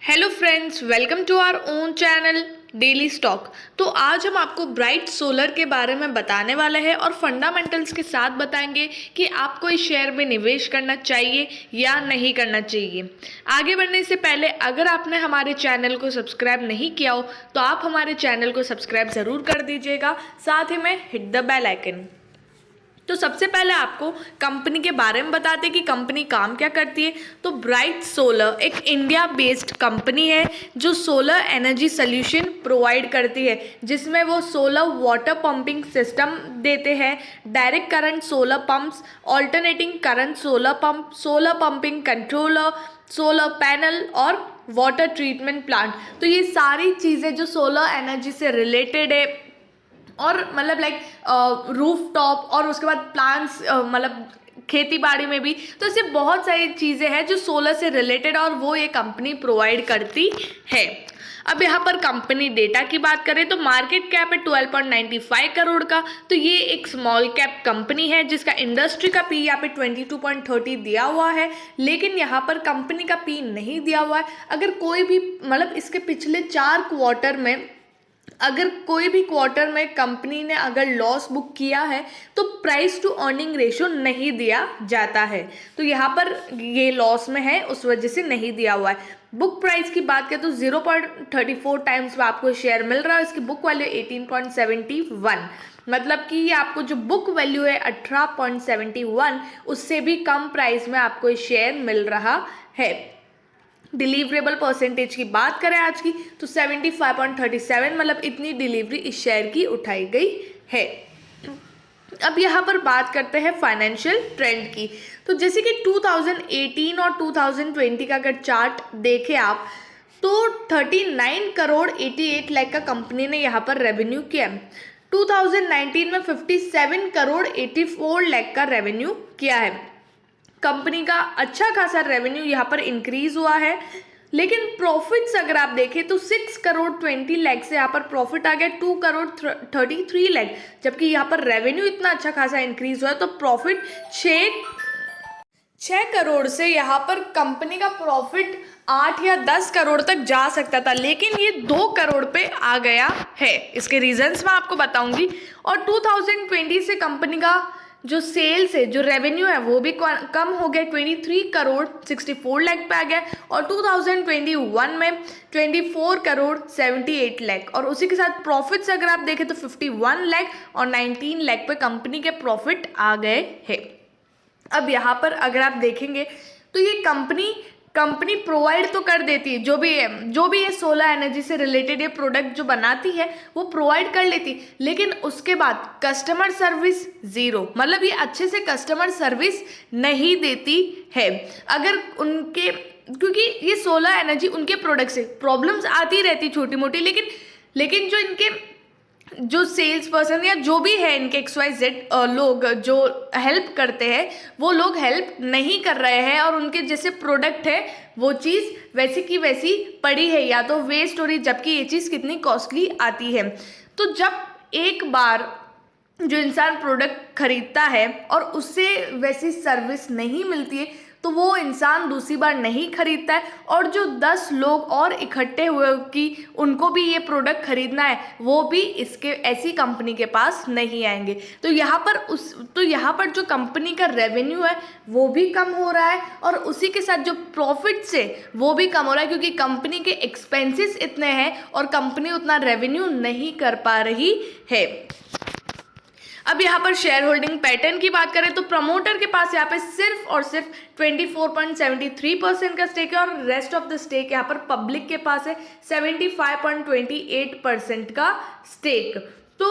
Hello friends, welcome to our own channel daily stock. तो आज हम आपको ब्राइट सोलर के बारे में बताने वाले हैं और फंडामेंटल्स के साथ बताएंगे कि आपको इस शेयर में निवेश करना चाहिए या नहीं करना चाहिए। आगे बढ़ने से पहले अगर आपने हमारे चैनल को सब्सक्राइब नहीं किया हो तो आप हमारे चैनल को सब्सक्राइब ज़रूर कर दीजिएगा, साथ ही में हिट द बेल आइकन। तो सबसे पहले आपको कंपनी के बारे में बताते हैं कि कंपनी काम क्या करती है। तो ब्राइट सोलर एक इंडिया बेस्ड कंपनी है जो सोलर एनर्जी सोल्यूशन प्रोवाइड करती है, जिसमें वो सोलर वाटर पंपिंग सिस्टम देते हैं, direct current solar pumps, alternating current solar pump, solar pumping controller, solar panel और वाटर ट्रीटमेंट प्लांट। तो ये सारी चीज़ें जो सोलर एनर्जी से रिलेटेड है और मतलब लाइक रूफ टॉप और उसके बाद प्लांट्स, मतलब खेती बाड़ी में भी, तो ऐसे बहुत सारी चीज़ें हैं जो सोलर से रिलेटेड और वो ये कंपनी प्रोवाइड करती है। अब यहाँ पर कंपनी डेटा की बात करें तो मार्केट कैप है 12.95 करोड़ का। तो ये एक स्मॉल कैप कंपनी है जिसका इंडस्ट्री का पी यहाँ पे 22.30 दिया हुआ है, लेकिन यहाँ पर कंपनी का पी नहीं दिया हुआ है। अगर कोई भी मतलब इसके पिछले 4 क्वार्टर में अगर कोई भी क्वार्टर में कंपनी ने अगर लॉस बुक किया है तो प्राइस टू अर्निंग रेशियो नहीं दिया जाता है। तो यहाँ पर ये लॉस में है, उस वजह से नहीं दिया हुआ है। बुक प्राइस की बात करें तो 0.34 टाइम्स में आपको शेयर मिल रहा है। इसकी बुक वैल्यू 18.71, मतलब कि ये आपको जो बुक वैल्यू है 18.71, उससे भी कम प्राइस में आपको शेयर मिल रहा है। डिलीवरेबल परसेंटेज की बात करें आज की तो 75.37, मतलब इतनी डिलीवरी इस शेयर की उठाई गई है। अब यहाँ पर बात करते हैं फाइनेंशियल ट्रेंड की। तो जैसे कि 2018 और 2020 का अगर चार्ट देखें आप तो 39 करोड़ 88 लाख का कंपनी ने यहाँ पर रेवेन्यू किया। 2019 में 57 करोड़ 84 लाख का रेवेन्यू किया है। कंपनी का अच्छा खासा रेवेन्यू यहाँ पर इंक्रीज हुआ है, लेकिन प्रॉफिट्स अगर आप देखें तो 6 करोड़ 20 लाख से यहाँ पर प्रॉफिट आ गया 2 करोड़ 33 लाख, जबकि यहाँ पर रेवेन्यू इतना अच्छा खासा इंक्रीज हुआ है तो प्रॉफिट 6 करोड़ से यहाँ पर कंपनी का प्रॉफिट 8 या 10 करोड़ तक जा सकता था, लेकिन ये 2 करोड़ पे आ गया है। इसके रीजंस मैं आपको बताऊंगी। और 2020 से कंपनी का जो सेल्स है, जो रेवेन्यू है, वो भी कम हो गया, 23 करोड़ 64 लाख पे आ गया। और 2021 में 24 करोड़ 78 लाख, और उसी के साथ प्रॉफिट्स अगर आप देखें तो 51 लाख और 19 लाख पे कंपनी के प्रॉफिट आ गए हैं। अब यहाँ पर अगर आप देखेंगे तो ये कंपनी प्रोवाइड तो कर देती है, जो भी ये सोलर एनर्जी से रिलेटेड ये प्रोडक्ट जो बनाती है वो प्रोवाइड कर लेती, लेकिन उसके बाद कस्टमर सर्विस ज़ीरो, मतलब ये अच्छे से कस्टमर सर्विस नहीं देती है। अगर उनके, क्योंकि ये सोलर एनर्जी उनके प्रोडक्ट से प्रॉब्लम्स आती रहती छोटी मोटी, लेकिन जो इनके जो सेल्स पर्सन या जो भी है इनके XYZ लोग जो हेल्प करते हैं वो लोग हेल्प नहीं कर रहे हैं, और उनके जैसे प्रोडक्ट है वो चीज़ वैसी की वैसी पड़ी है या तो वेस्ट हो रही, जबकि ये चीज़ कितनी कॉस्टली आती है। तो जब एक बार जो इंसान प्रोडक्ट खरीदता है और उससे वैसी सर्विस नहीं मिलती है तो वो इंसान दूसरी बार नहीं खरीदता है, और जो 10 लोग और इकट्ठे हुए कि उनको भी ये प्रोडक्ट खरीदना है वो भी इसके ऐसी कंपनी के पास नहीं आएंगे। तो यहाँ पर जो कंपनी का रेवेन्यू है वो भी कम हो रहा है, और उसी के साथ जो प्रॉफिट्स है वो भी कम हो रहा है, क्योंकि कंपनी के एक्सपेंसेस इतने हैं और कंपनी उतना रेवेन्यू नहीं कर पा रही है। अब यहाँ पर शेयर होल्डिंग पैटर्न की बात करें तो प्रमोटर के पास यहाँ पे सिर्फ और सिर्फ 24.73% का स्टेक है, और रेस्ट ऑफ द स्टेक यहाँ पर पब्लिक के पास है 75.28% का स्टेक। तो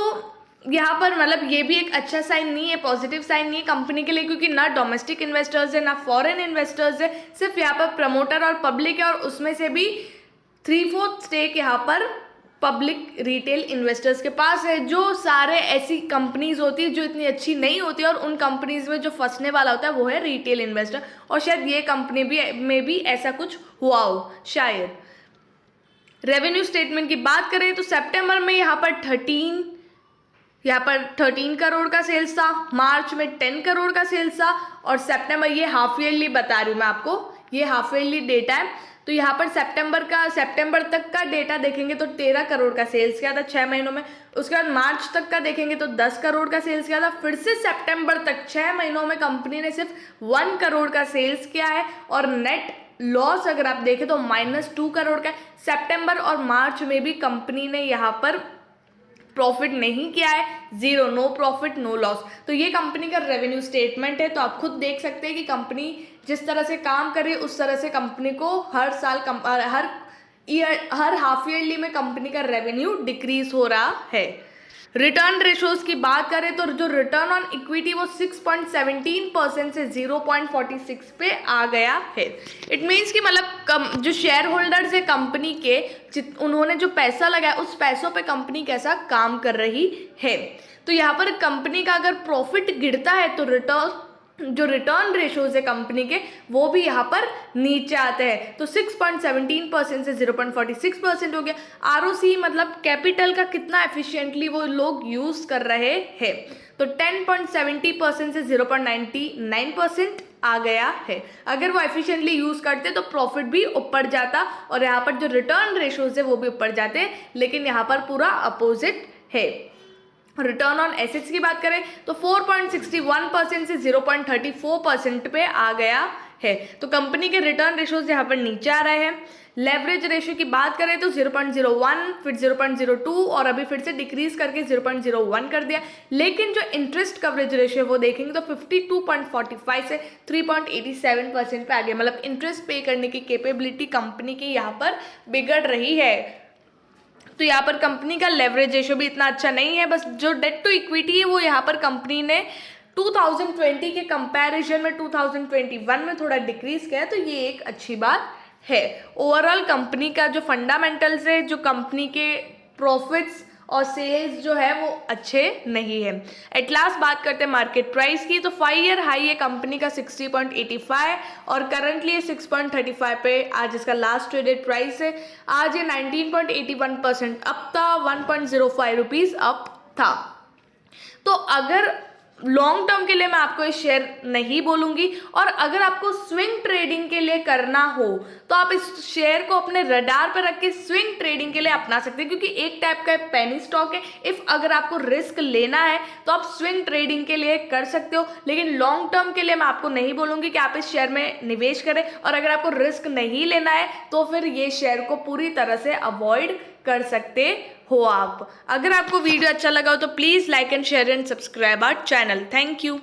यहाँ पर मतलब ये भी एक अच्छा साइन नहीं है, पॉजिटिव साइन नहीं है कंपनी के लिए, क्योंकि ना डोमेस्टिक इन्वेस्टर्स है ना फॉरेन इन्वेस्टर्स है, सिर्फ यहाँ पर प्रमोटर और पब्लिक है, और उसमें से भी 3/4 स्टेक यहाँ पर पब्लिक रिटेल इन्वेस्टर्स के पास है। जो सारे ऐसी कंपनीज होती है जो इतनी अच्छी नहीं होती, और उन कंपनीज में जो फंसने वाला होता है वो है रिटेल इन्वेस्टर, और शायद ये कंपनी में भी ऐसा कुछ हुआ हो शायद। रेवेन्यू स्टेटमेंट की बात करें तो सितंबर में यहाँ पर 13 करोड़ का सेल्स था, मार्च में 10 करोड़ का सेल्स था, और सितंबर, ये हाफ ईयरली बता रही हूँ मैं आपको, ये हाफ ईयरली डेटा है। तो यहाँ पर सितंबर तक का डेटा देखेंगे तो 13 करोड़ का सेल्स किया था 6 महीनों में। उसके बाद मार्च तक का देखेंगे तो 10 करोड़ का सेल्स किया था। फिर से सितंबर तक 6 महीनों में कंपनी ने सिर्फ 1 करोड़ का सेल्स किया है और नेट लॉस अगर आप देखें तो -2 करोड़ का। सितंबर और मार्च में भी कंपनी ने यहाँ पर प्रॉफिट नहीं किया है, zero, no profit no loss. तो ये कंपनी का रेवेन्यू स्टेटमेंट है। तो आप खुद देख सकते हैं कि कंपनी जिस तरह से काम कर रही है उस तरह से कंपनी को हर साल हर हाफ ईयरली में कंपनी का रेवेन्यू डिक्रीज हो रहा है। रिटर्न रेशोज की बात करें तो जो रिटर्न ऑन इक्विटी वो 6.17% से 0.46 पे आ गया है। इट मीन्स कि मतलब जो शेयर होल्डर्स है कंपनी के, उन्होंने जो पैसा लगाया उस पैसों पे कंपनी कैसा काम कर रही है। तो यहाँ पर कंपनी का अगर प्रॉफिट गिरता है तो रिटर्न रेशोज है कंपनी के वो भी यहाँ पर नीचे आते हैं। तो 6.17% से 0.46% हो गया। ROC मतलब कैपिटल का कितना एफिशिएंटली वो लोग यूज कर रहे हैं। तो 10.70% से 0.99% आ गया है। अगर वो एफिशिएंटली यूज करते तो प्रॉफिट भी ऊपर जाता और यहाँ पर जो रिटर्न रेशोज है वो भी ऊपर जाते, लेकिन यहाँ पर पूरा अपोजिट है। रिटर्न ऑन एसेट्स की बात करें तो 4.61% से 0.34% पे आ गया है। तो कंपनी के रिटर्न रेशोज यहाँ पर नीचे आ रहे हैं। लेवरेज रेशियो की बात करें तो 0.01, फिर 0.02 और अभी फिर से डिक्रीज करके 0.01 कर दिया। लेकिन जो इंटरेस्ट कवरेज रेशियो वो देखेंगे तो 52.45 से 3.87% पे आ गया। मतलब इंटरेस्ट पे करने की कैपेबिलिटी कंपनी की यहाँ पर बिगड़ रही है। तो यहाँ पर कंपनी का लेवरेज रेशियो भी इतना अच्छा नहीं है। बस जो डेट टू इक्विटी है वो यहाँ पर कंपनी ने 2020 के कंपैरिजन में 2021 में थोड़ा डिक्रीज किया है। तो ये एक अच्छी बात है। ओवरऑल कंपनी का जो फंडामेंटल्स है, जो कंपनी के प्रॉफिट्स और सेल्स जो है वो अच्छे नहीं है। एट लास्ट बात करते हैं मार्केट प्राइस की। तो 5 ईयर हाई है कंपनी का 60.85 और करंटली ये 6.35 पे आज इसका लास्ट ट्रेडेड प्राइस है। आज ये 19.81% अप था, 1.05 रुपीज़ अप था। तो अगर लॉन्ग टर्म के लिए मैं आपको ये शेयर नहीं बोलूँगी, और अगर आपको स्विंग ट्रेडिंग के लिए करना हो तो आप इस शेयर को अपने रडार पर रख के स्विंग ट्रेडिंग के लिए अपना सकते हैं, क्योंकि एक टाइप का पेनी स्टॉक है। इफ़ अगर आपको रिस्क लेना है तो आप स्विंग ट्रेडिंग के लिए कर सकते हो, लेकिन लॉन्ग टर्म के लिए मैं आपको नहीं बोलूँगी कि आप इस शेयर में निवेश करें। और अगर आपको रिस्क नहीं लेना है तो फिर ये शेयर को पूरी तरह से अवॉइड कर सकते हो आप। अगर आपको वीडियो अच्छा लगा हो तो please like and share and subscribe our channel. Thank you.